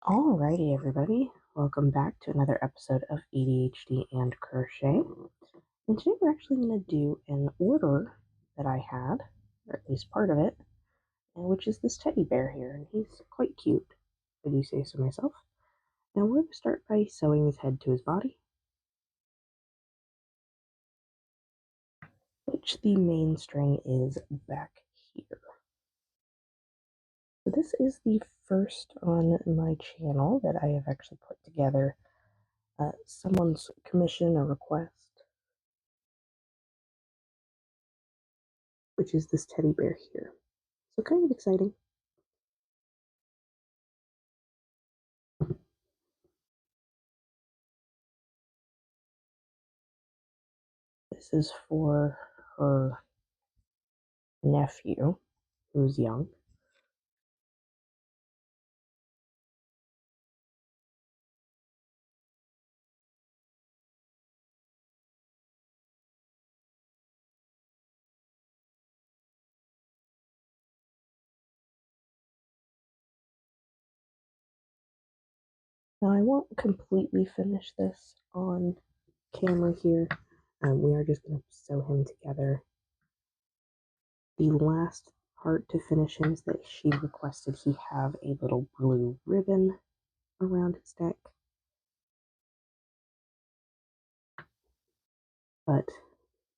Alrighty, everybody. Welcome back to another episode of ADHD and Crochet. And today we're actually going to do an order that I had, or at least part of it, and which is this teddy bear here. And he's quite cute, if I do say so myself. Now we're going to start by sewing his head to his body, which the main string is back here. So this is the first on my channel that I have actually put together. Someone's commission or request, which is this teddy bear here. So kind of exciting. This is for her nephew, who's young. Now I won't completely finish this on camera here. We are just going to sew him together. The last part to finish him is that she requested he have a little blue ribbon around his neck. But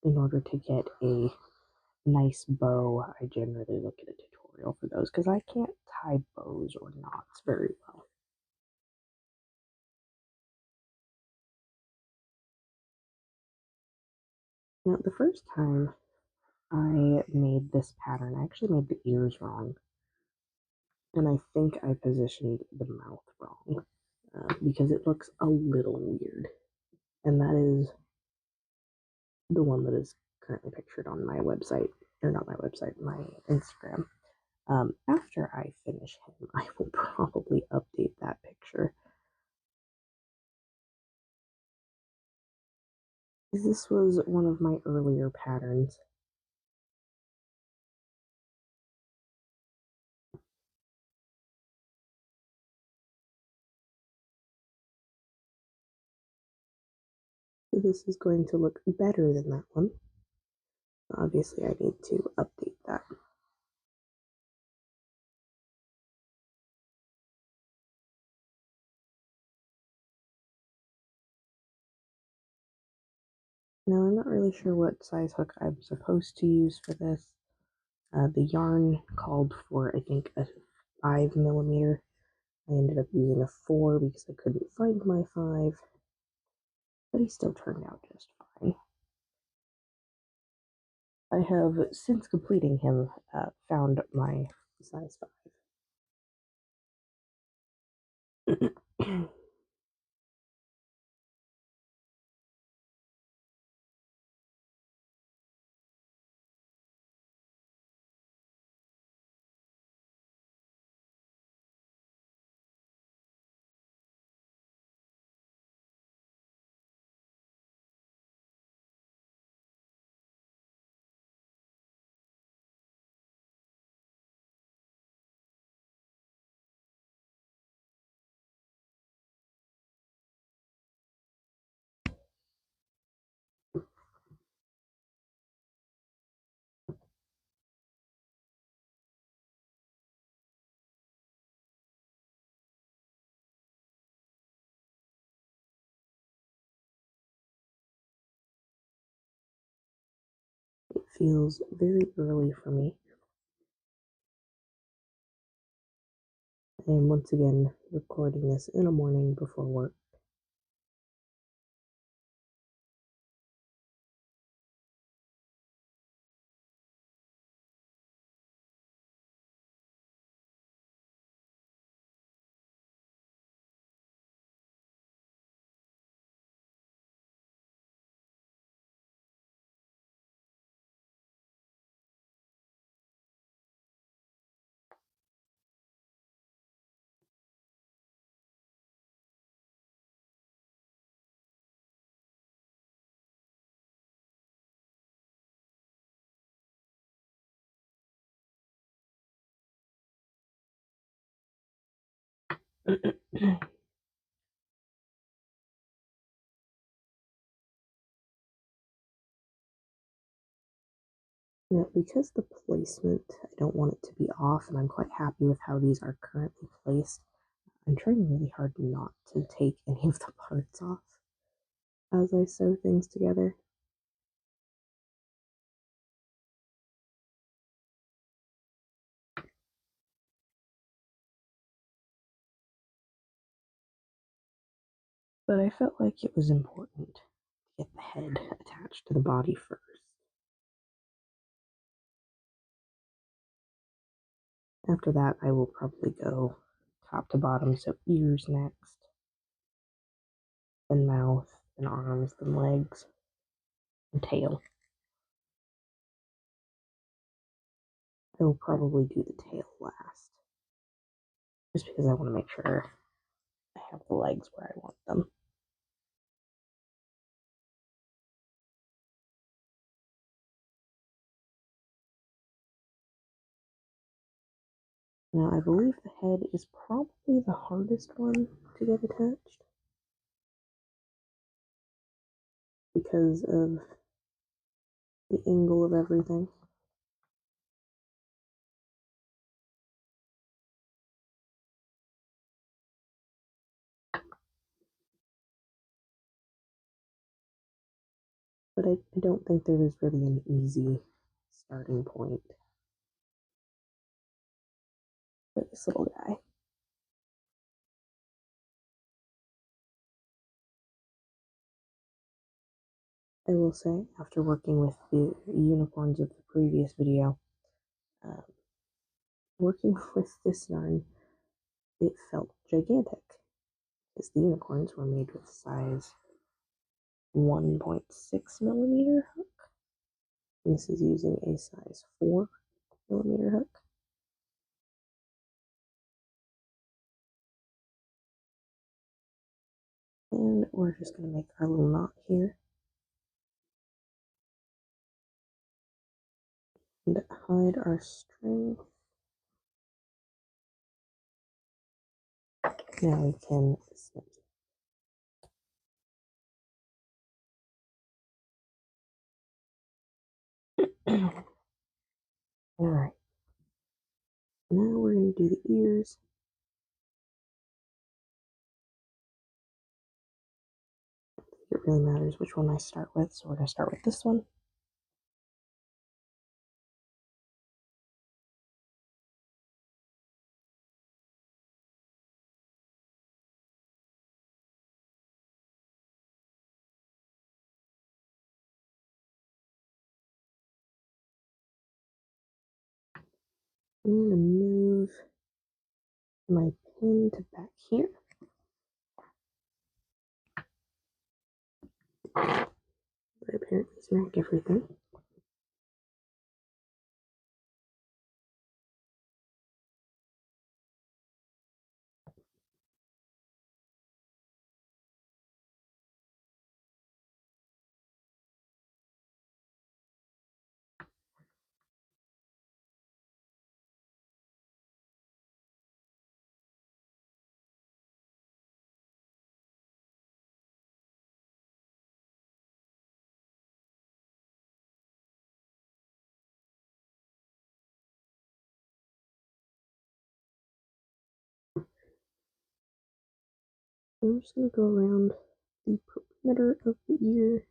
in order to get a nice bow, I generally look at a tutorial for those because I can't tie bows or knots very well. Now, the first time I made this pattern, I actually made the ears wrong. And I think I positioned the mouth wrong because it looks a little weird. And that is the one that is currently pictured on my website, or not my website, my Instagram. After I finish him, I will probably update that picture. This was one of my earlier patterns. So this is going to look better than that one. Obviously, I need to update that. Now, I'm not really sure what size hook I'm supposed to use for this. The yarn called for, I think, a 5mm. I ended up using a 4 because I couldn't find my 5, but he still turned out just fine. I have, since completing him, found my size 5. It feels very early for me. I am once again recording this in the morning before work. Now, because the placement, I don't want it to be off, and I'm quite happy with how these are currently placed. I'm trying really hard not to take any of the parts off as I sew things together. But I felt like it was important to get the head attached to the body first. After that, I will probably go top to bottom, so ears next, then mouth, then arms, then legs, and tail. I will probably do the tail last, just because I want to make sure I have the legs where I want them. Now, I believe the head is probably the hardest one to get attached because of the angle of everything. But I don't think there is really an easy starting point for this little guy. I will say, after working with the unicorns of the previous video, um, working with this yarn, it felt gigantic because the unicorns were made with size 1.6 millimeter hook. And this is using a size 4 millimeter hook. And we're just going to make our little knot here and hide our string. Now we can snip. Alright, now we're going to do the ears. It really matters which one I start with, so we're going to start with this one. I'm going to move my pin to back here. I apparently smacked everything. I'm just going to go around the perimeter of the ear.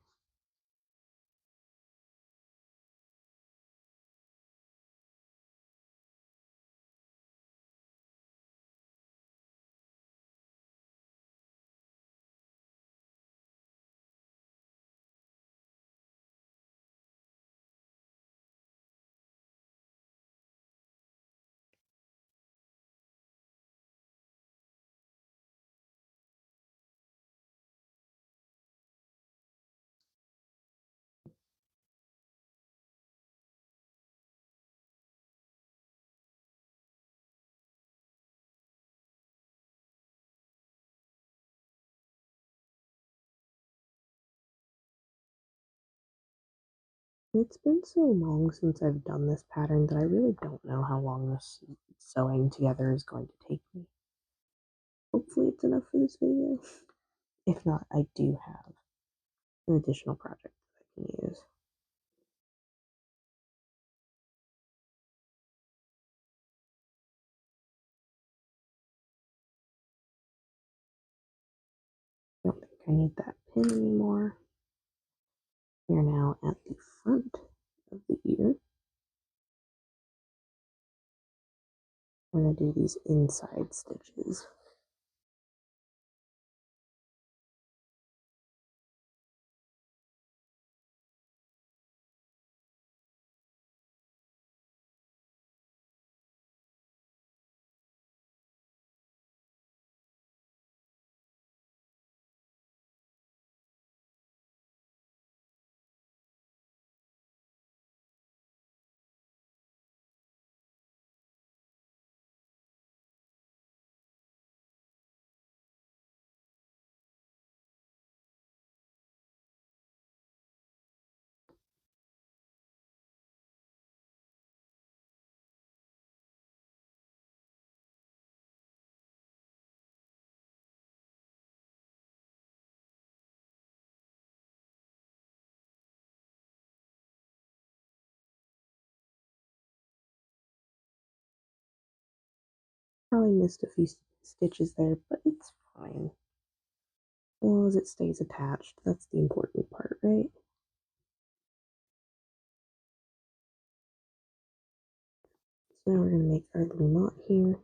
It's been so long since I've done this pattern that I really don't know how long this sewing together is going to take me. hopefully it's enough for this video. If not, I do have an additional project that I can use. I don't think I need that pin anymore. We're now at the front of the ear. We're going to do these inside stitches. Probably missed a few stitches there, but it's fine. As long as it stays attached, that's the important part, right? So now we're going to make our little knot here.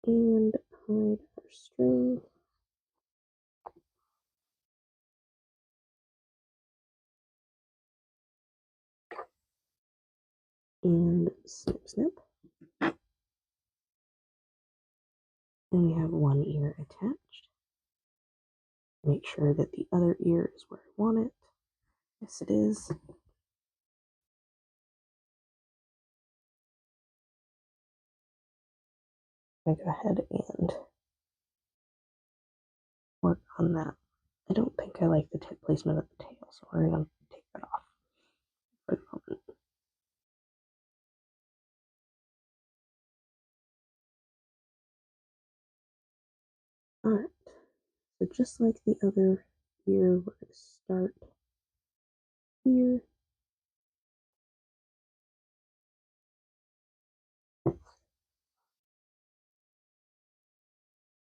And hide our string. And snip, snip. And we have one ear attached. Make sure that the other ear is where I want it. Yes, it is. I'm going to go ahead and work on that. I don't think I like the tip placement of the tail, so we're going to take that off for the moment. Alright, so just like the other ear, we're going to start here.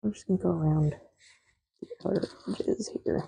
I'm just going to go around the outer edges here.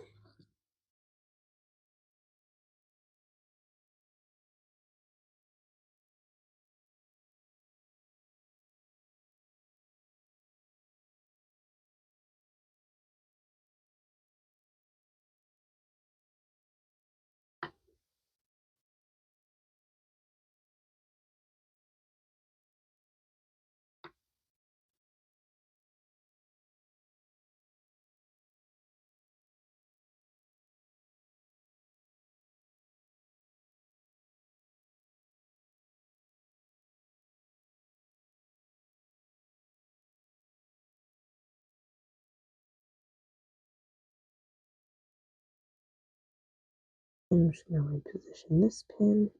And I'm just going to reposition this pin.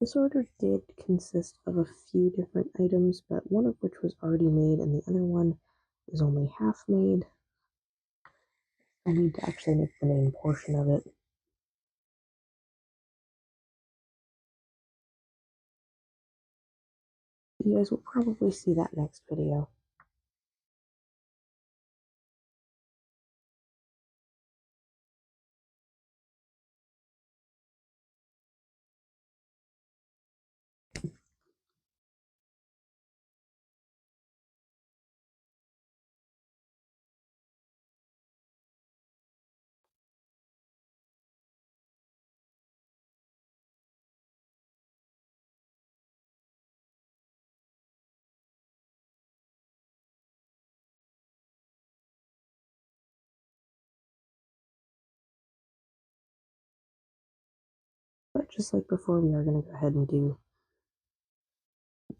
This order did consist of a few different items, but one of which was already made and the other one is only half made. I need to actually make the main portion of it. You guys will probably see that next video. just like before, we are going to go ahead and do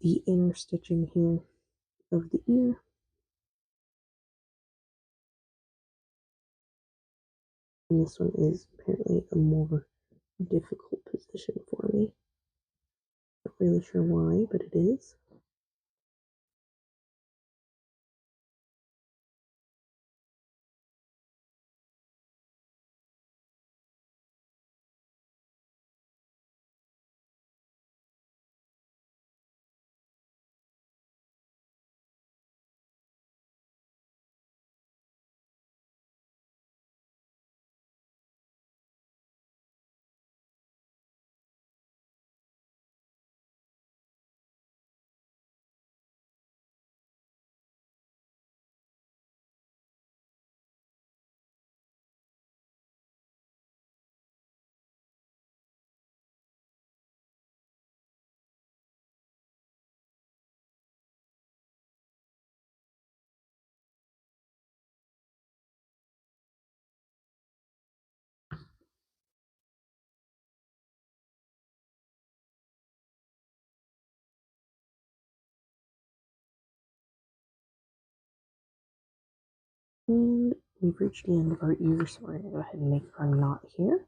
the inner stitching here of the ear. And this one is apparently a more difficult position for me. Not really sure why, but it is. And we've reached the end of our ear, so we're going to go ahead and make our knot here.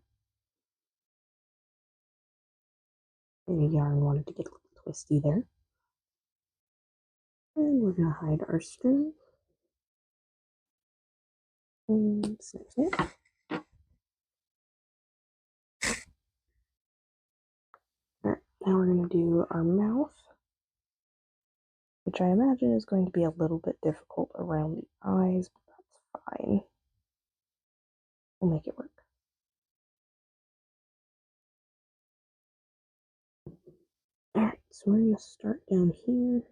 And the yarn wanted to get a little twisty there. And we're going to hide our string. And snip, snip. Alright, now we're going to do our mouth, which I imagine is going to be a little bit difficult around the eyes, but that's fine. We'll make it work. Alright, so we're going to start down here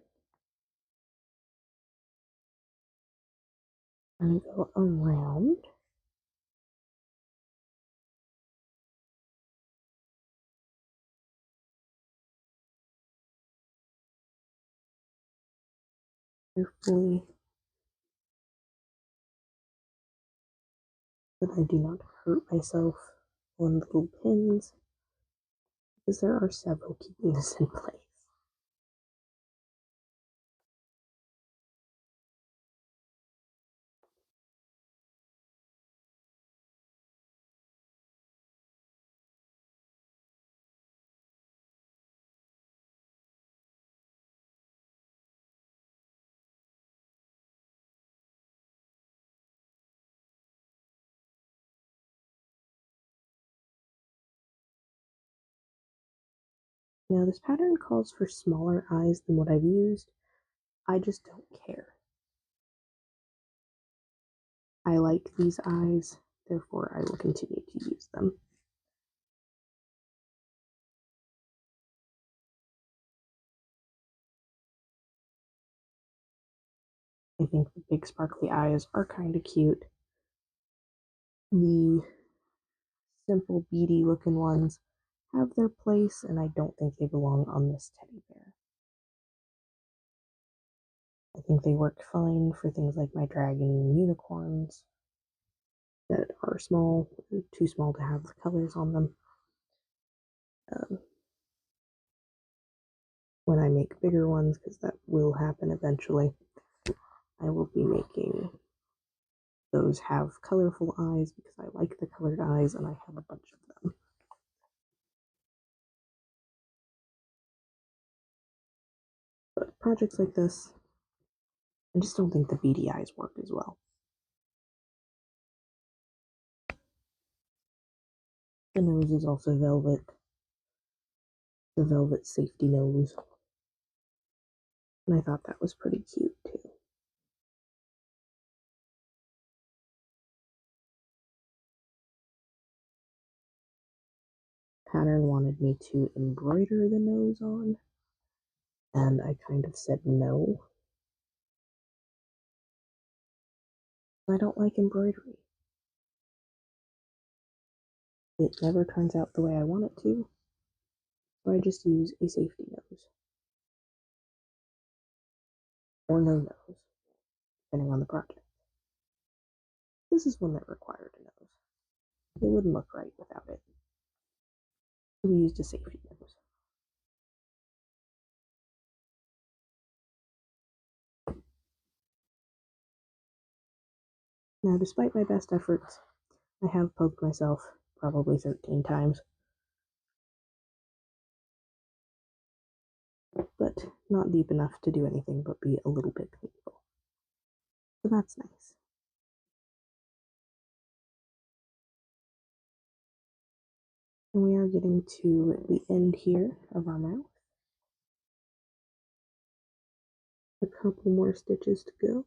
and go around. Carefully, that I do not hurt myself on little pins, because there are several keeping this in place. Now this pattern calls for smaller eyes than what I've used. I just don't care. I like these eyes, therefore I will continue to use them. I think the big sparkly eyes are kind of cute. The simple beady looking ones have their place, and I don't think they belong on this teddy bear. I think they work fine for things like my dragon unicorns that are small, too small to have the colors on them. When I make bigger ones, because that will happen eventually, I will be making those have colorful eyes because I like the colored eyes and I have a bunch of them. But projects like this, I just don't think the beady eyes work as well. The nose is also velvet. The velvet safety nose. And I thought that was pretty cute too. Pattern wanted me to embroider the nose on, and I kind of said no. I don't like embroidery. It never turns out the way I want it to, so I just use a safety nose. Or no nose, depending on the project. This is one that required a nose. It wouldn't look right without it. We used a safety nose. Now, despite my best efforts, I have poked myself probably 13 times. But not deep enough to do anything but be a little bit painful. So that's nice. And we are getting to the end here of our mouth. A couple more stitches to go.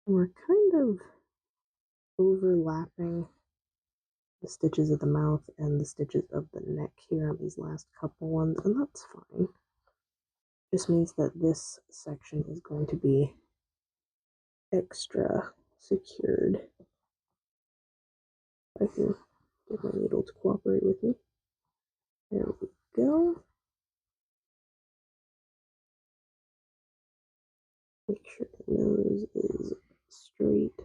And we're kind of overlapping the stitches of the mouth and the stitches of the neck here on these last couple ones, and that's fine. Just means that this section is going to be extra secured. I can get my needle to cooperate with me. There we go. Make sure the nose is straight.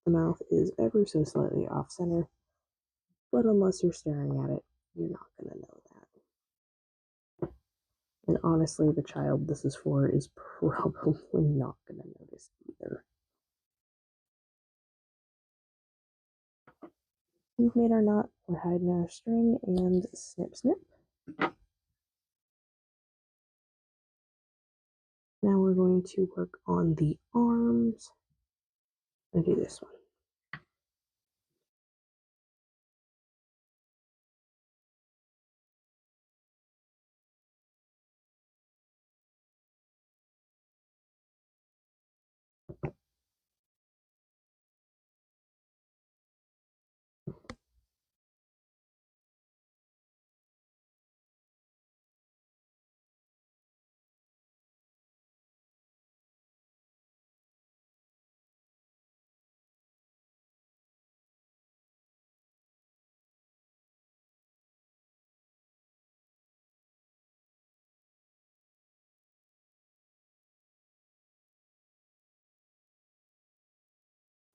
The mouth is ever so slightly off center, but unless you're staring at it, you're not going to know that. And honestly, the child this is for is probably not going to notice either. We've made our knot, we're hiding our string, and snip, snip. Now we're going to work on the arms. I'm going to do this one.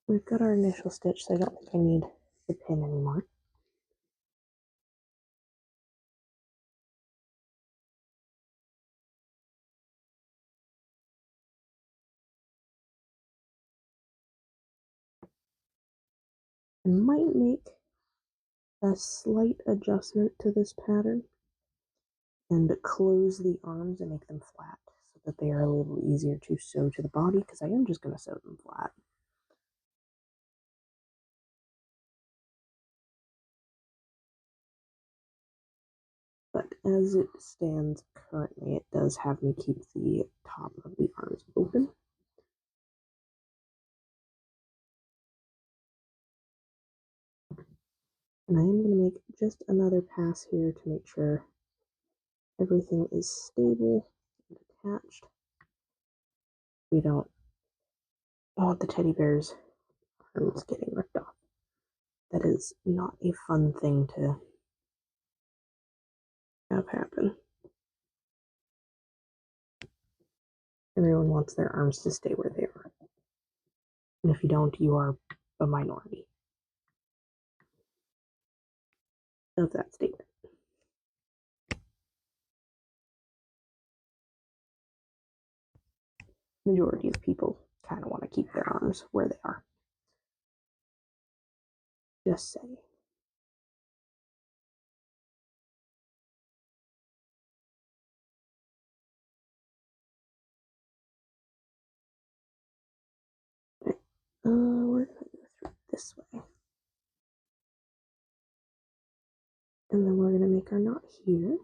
We've got our initial stitch, so I don't think I need the pin anymore. I might make a slight adjustment to this pattern and close the arms and make them flat so that they are a little easier to sew to the body, because I am just going to sew them flat. But as it stands currently, it does have me keep the top of the arms open. And I am going to make just another pass here to make sure everything is stable and attached. We don't want the teddy bear's arms getting ripped off. That is not a fun thing to have happen. Everyone wants their arms to stay where they are. And if you don't, you are a minority of that statement. Majority of people kind of want to keep their arms where they are. Just saying. We're going to go through this way. And then we're going to make our knot here.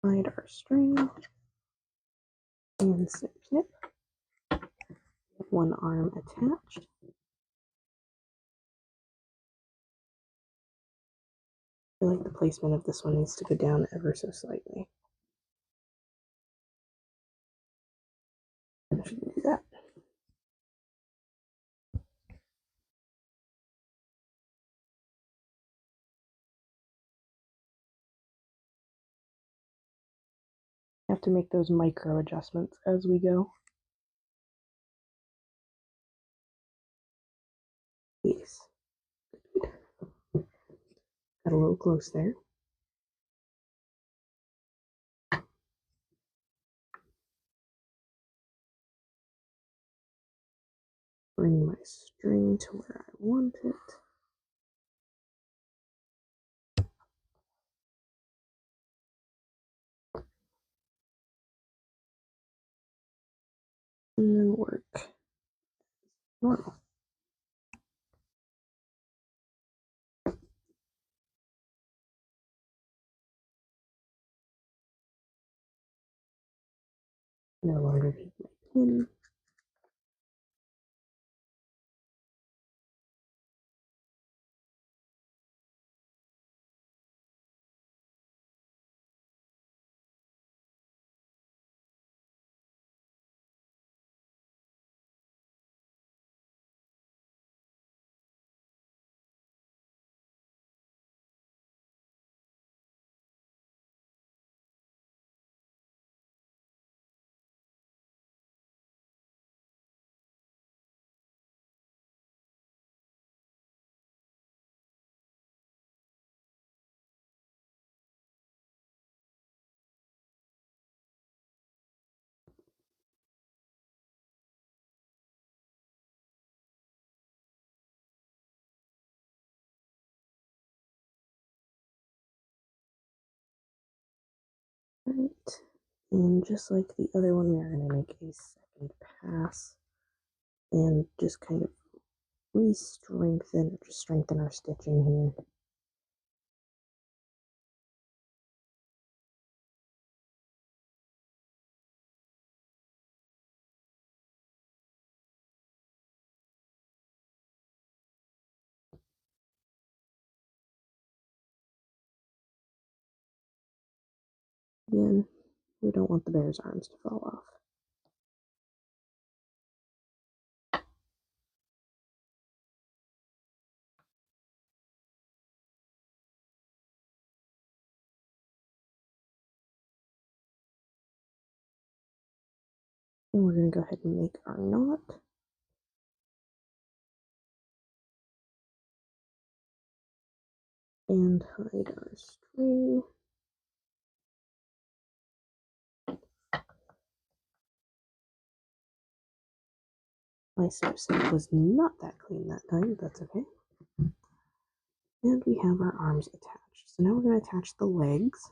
Hide our string. And snip, snip. One arm attached. I feel like the placement of this one needs to go down ever so slightly. Have to make those micro adjustments as we go. Yes. Got a little close there. Bring my string to where I want it. And then work normal. No longer need my pin. Right. And just like the other one, we are going to make a second pass and just kind of re-strengthen, just strengthen our stitching here. Again, we don't want the bear's arms to fall off. And we're going to go ahead and make our knot. And hide our string. My seam set was not that clean that time, but that's okay. And we have our arms attached. So now we're going to attach the legs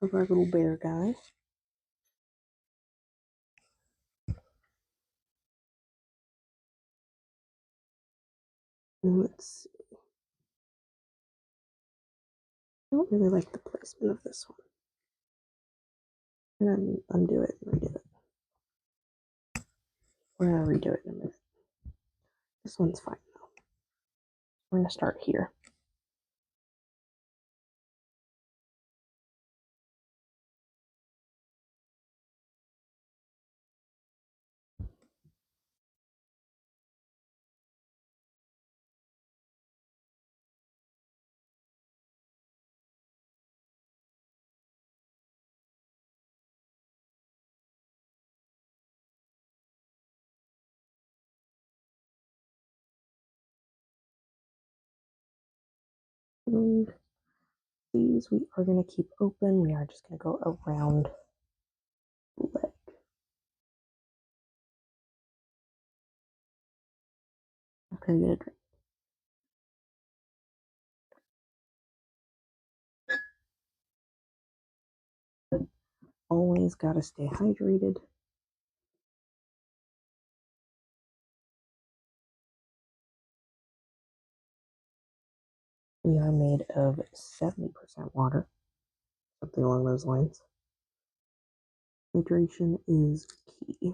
of our little bear guy. And let's see. I don't really like the placement of this one. I'm going to undo it and redo it. We're going to redo it in a minute. This one's fine though. We're going to start here. And these we are going to keep open. We are just going to go around the leg. Okay, good. Always got to stay hydrated. We are made of 70% water, something along those lines. Hydration is key.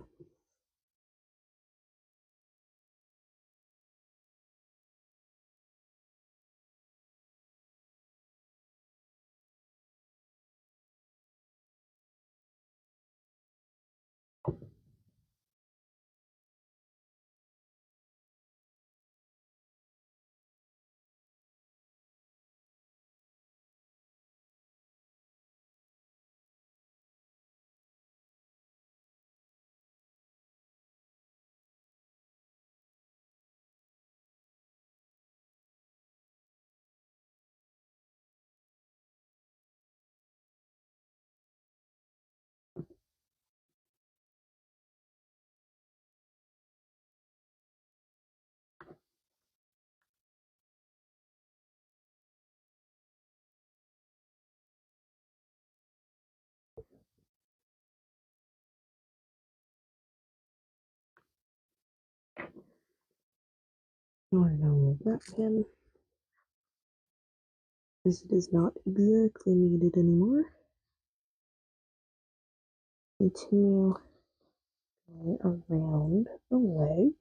We're gonna move that pin, as it is not exactly needed anymore. Continue going around the leg.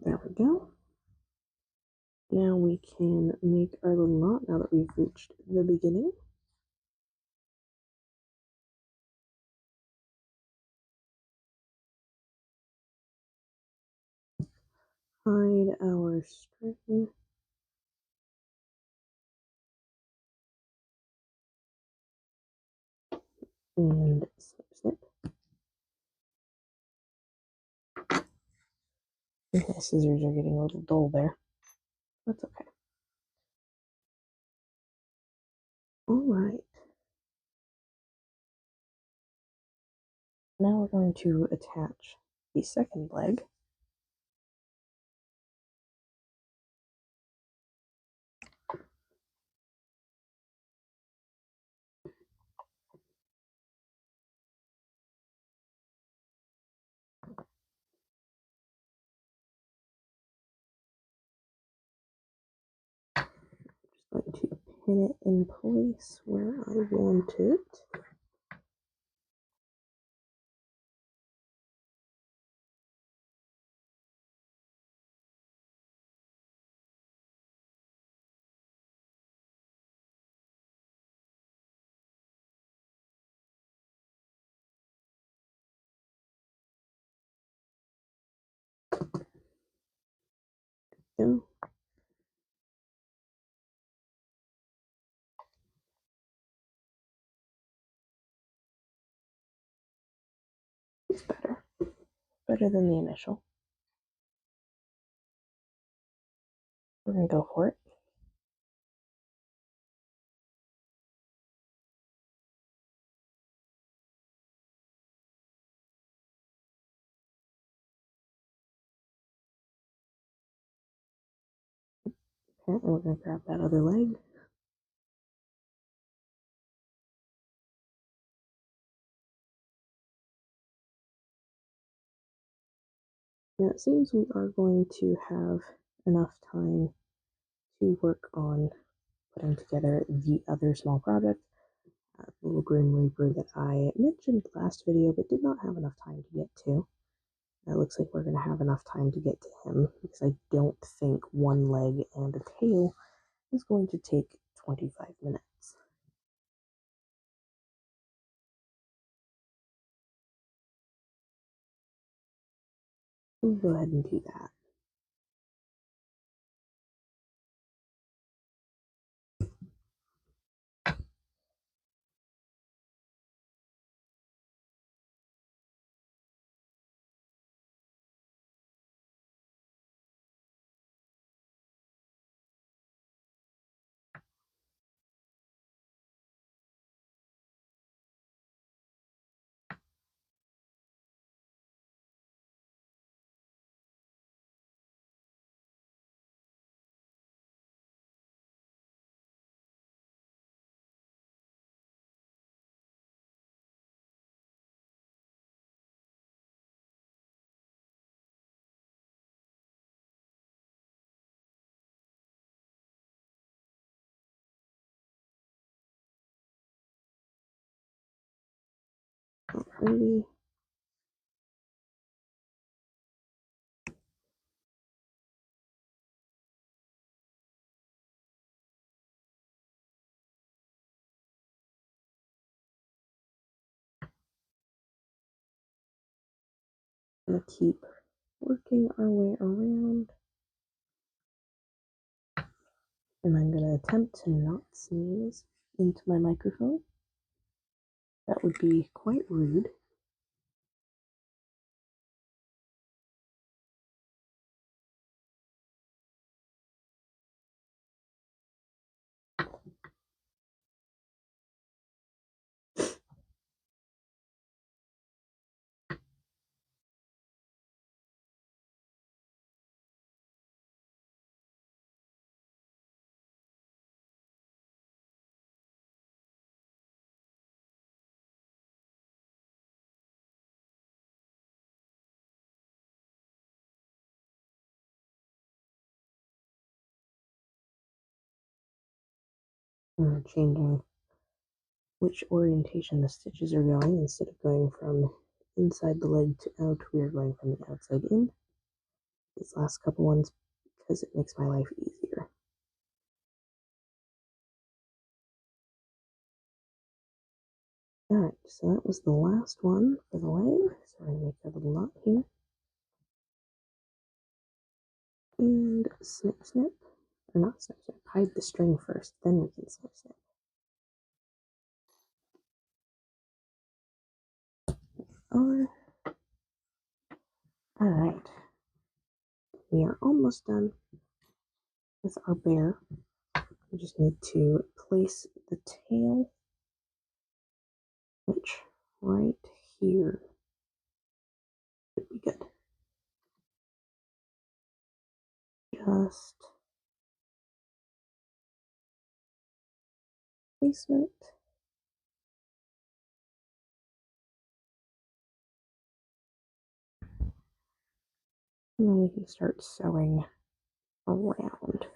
There we go. Now we can make our little knot now that we've reached the beginning. Hide our string. And snip, snip. My scissors are getting a little dull there. That's okay. All right. Now we're going to attach the second leg. Just going to pin it in place where I want it. Go. It's better. Better than the initial. We're going to go for it. Okay, and we're going to grab that other leg. Now it seems we are going to have enough time to work on putting together the other small project, the little Grim Reaper that I mentioned last video but did not have enough time to get to. It looks like we're going to have enough time to get to him because I don't think one leg and a tail is going to take 25 minutes. We'll go ahead and do that. Alrighty. Gonna keep working our way around, and I'm gonna attempt to not sneeze into my microphone. That would be quite rude. Changing which orientation the stitches are going. Instead of going from inside the leg to out, we are going from the outside in. These last couple ones, because it makes my life easier. Alright, so that was the last one for the leg. So we're going to make a little knot here. And snip, snip. Or not snip, snip. Hide the string first, then we can snip, snip. Alright. We are almost done with our bear. We just need to place the tail, which right here would be good. Just placement. And then we can start sewing around.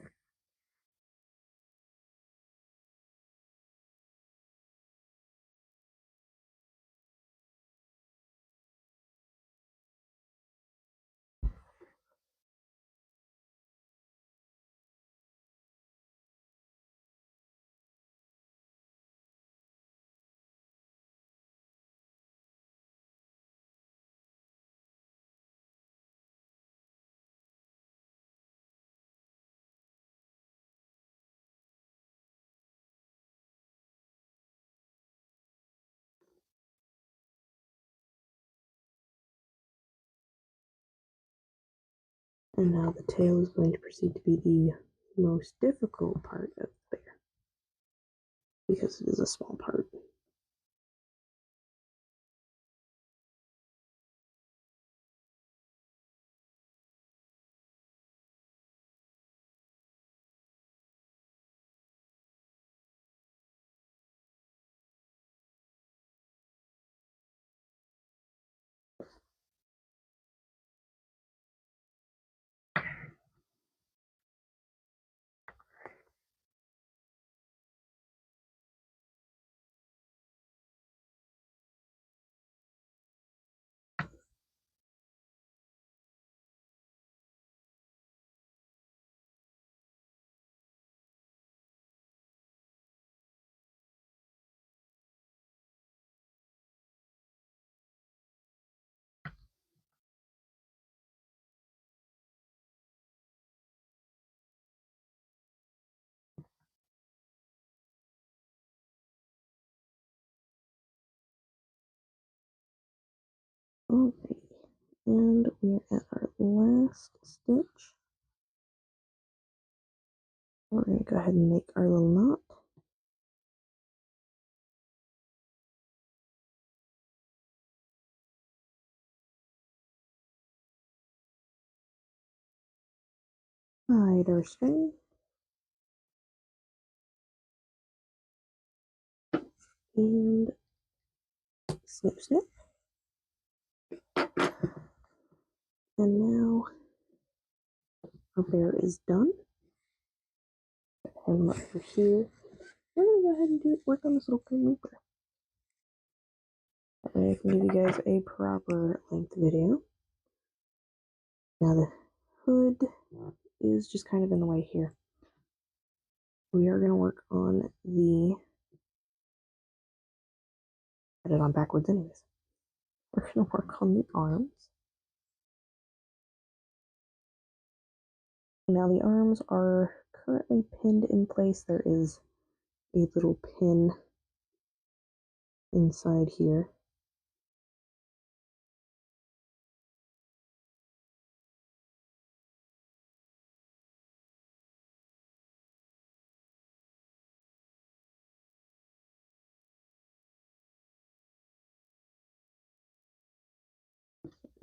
And now the tail is going to proceed to be the most difficult part of the bear, because it is a small part. Okay, and we're at our last stitch. We're going to go ahead and make our little knot. Hide our string. And snip, snip. And now our bear is done. And over here, we're going to go ahead and work on this little Grim Reaper. That way I can give you guys a proper length video. Now the hood is just kind of in the way here. We are going to work on the, I had it on backwards anyways. We're going to work on the arms. Now the arms are currently pinned in place. There is a little pin inside here.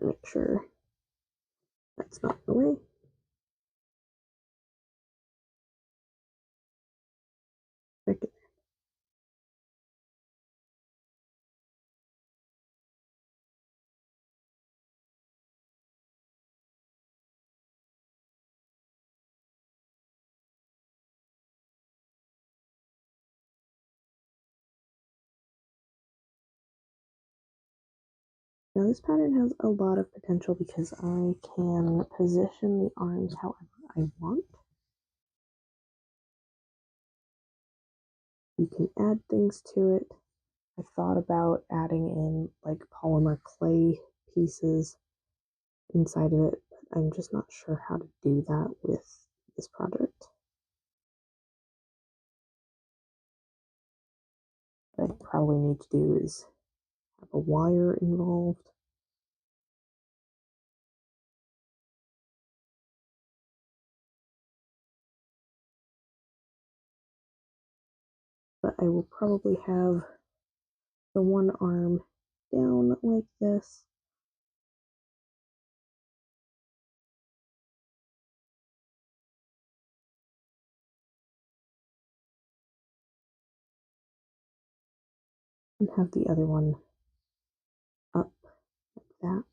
Make sure that's not in the way. Right there. Now this pattern has a lot of potential because I can position the arms however I want. You can add things to it. I thought about adding in like polymer clay pieces inside of it, but I'm just not sure how to do that with this project. What I probably need to do is have a wire involved. But I will probably have the one arm down like this. And have the other one up like that.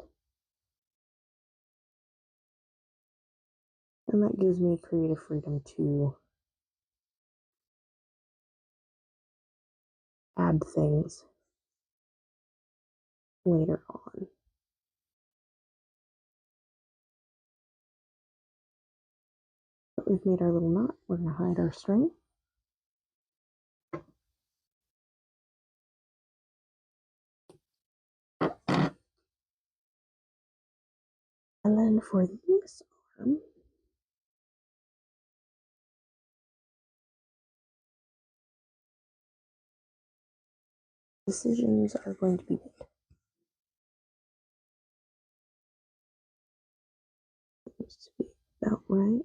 And that gives me creative freedom to add things later on. But we've made our little knot. We're going to hide our string. And then for this arm, decisions are going to be made. Seems to be about right.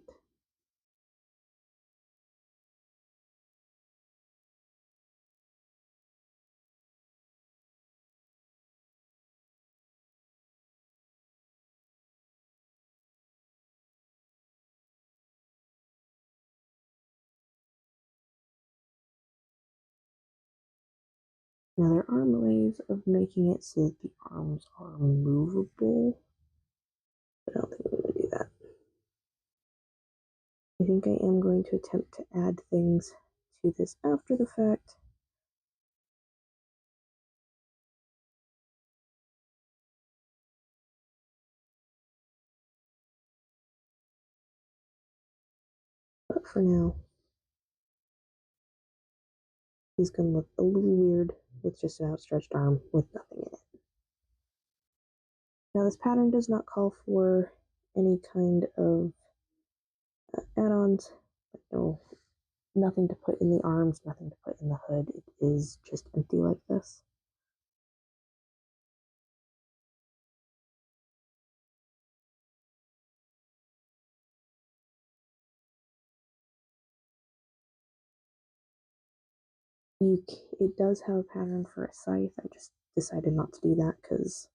Now there are ways of making it so that the arms are movable, but I don't think I'm going to do that. I think I am going to attempt to add things to this after the fact. But for now, he's going to look a little weird with just an outstretched arm with nothing in it. Now this pattern does not call for any kind of add-ons. No, nothing to put in the arms, nothing to put in the hood. It is just empty like this. It does have a pattern for a scythe. I just decided not to do that because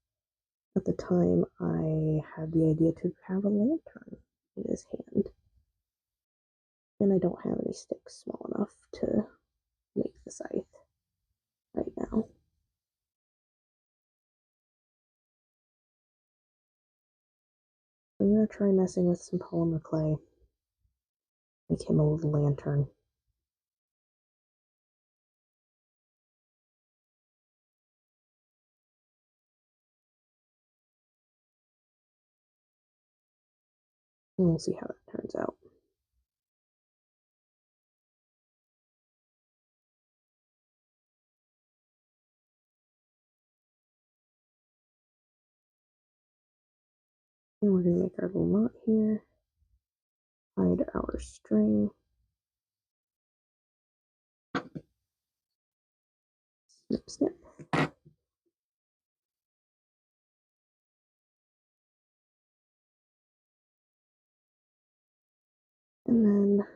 at the time I had the idea to have a lantern in his hand. And I don't have any sticks small enough to make the scythe right now. I'm going to try messing with some polymer clay. Make him a little lantern. And we'll see how that turns out. And we're going to make our little knot here. hide our string, snip, snip. And then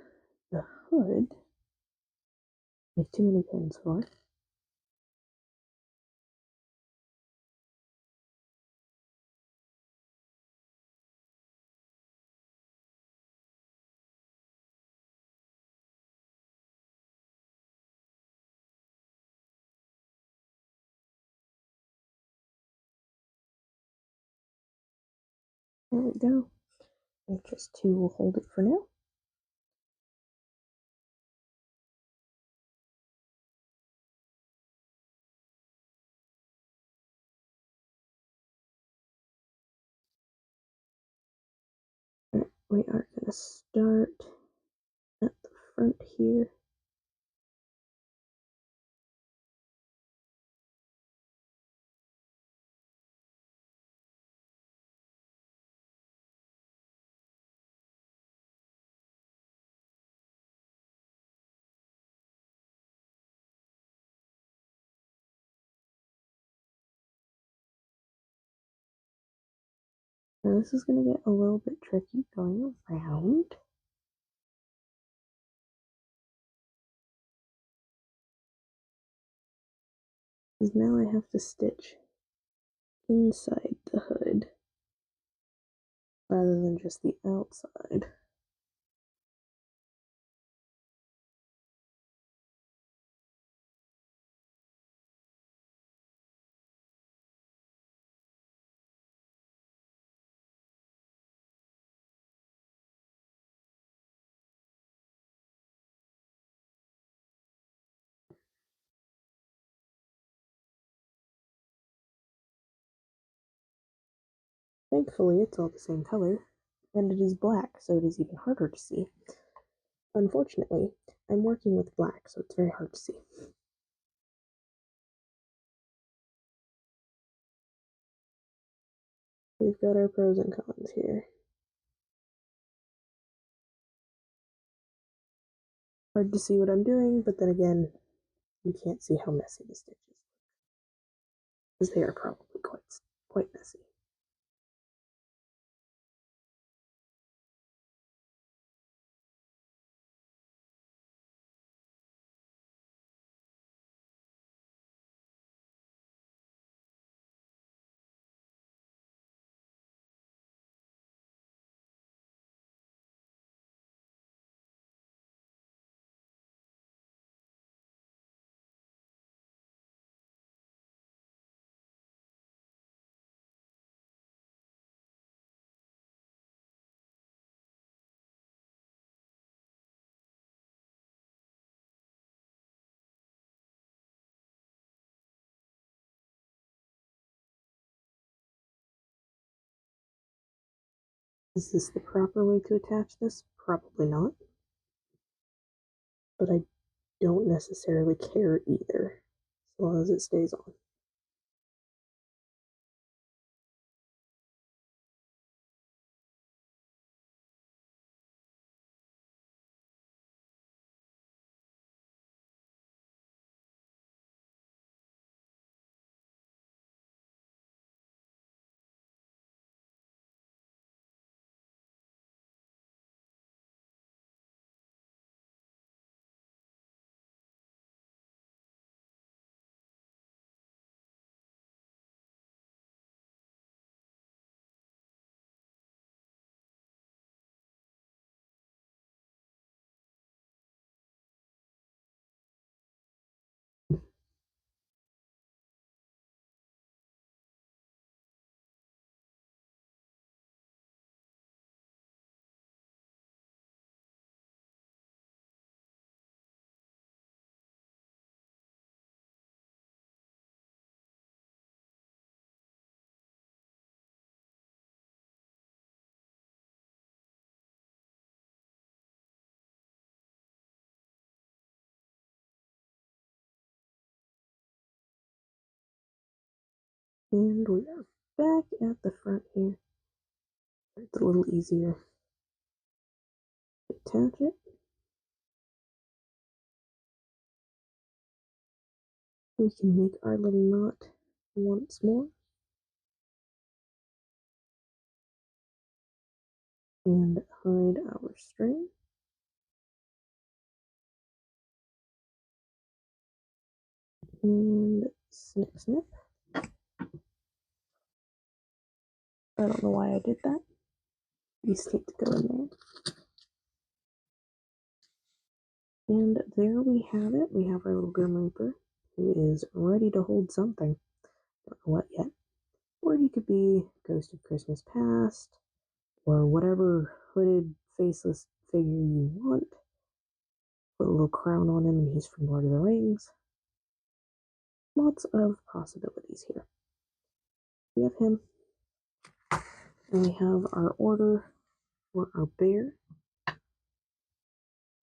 the hood, I have too many pins for. There we go. And just two will hold it for now. Right, we are going to start at the front here. Now this is going to get a little bit tricky going around. Because now I have to stitch inside the hood rather than just the outside. Thankfully, it's all the same color, and it is black, so it is even harder to see. Unfortunately, I'm working with black, so it's very hard to see. We've got our pros and cons here. Hard to see what I'm doing, but then again, you can't see how messy the stitches look, because they are probably quite messy. Is this the proper way to attach this? Probably not. But I don't necessarily care either, as long as it stays on. And we are back at the front here. It's a little easier. attach it. We can make our little knot once more. And hide our string. And snip, snip. I don't know why I did that. These need to go in there. And there we have it. We have our little Grim Reaper, who is ready to hold something. Don't know what yet. Or he could be Ghost of Christmas Past, or whatever hooded, faceless figure you want. Put a little crown on him and he's from Lord of the Rings. Lots of possibilities here. We have him. And we have our order for our bear.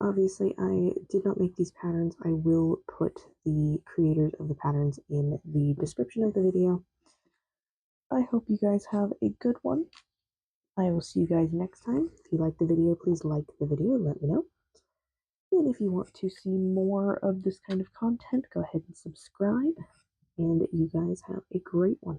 Obviously, I did not make these patterns. I will put the creators of the patterns in the description of the video. I hope you guys have a good one. I will see you guys next time. If you like the video, please like the video, let me know. And if you want to see more of this kind of content, go ahead and subscribe. And you guys have a great one.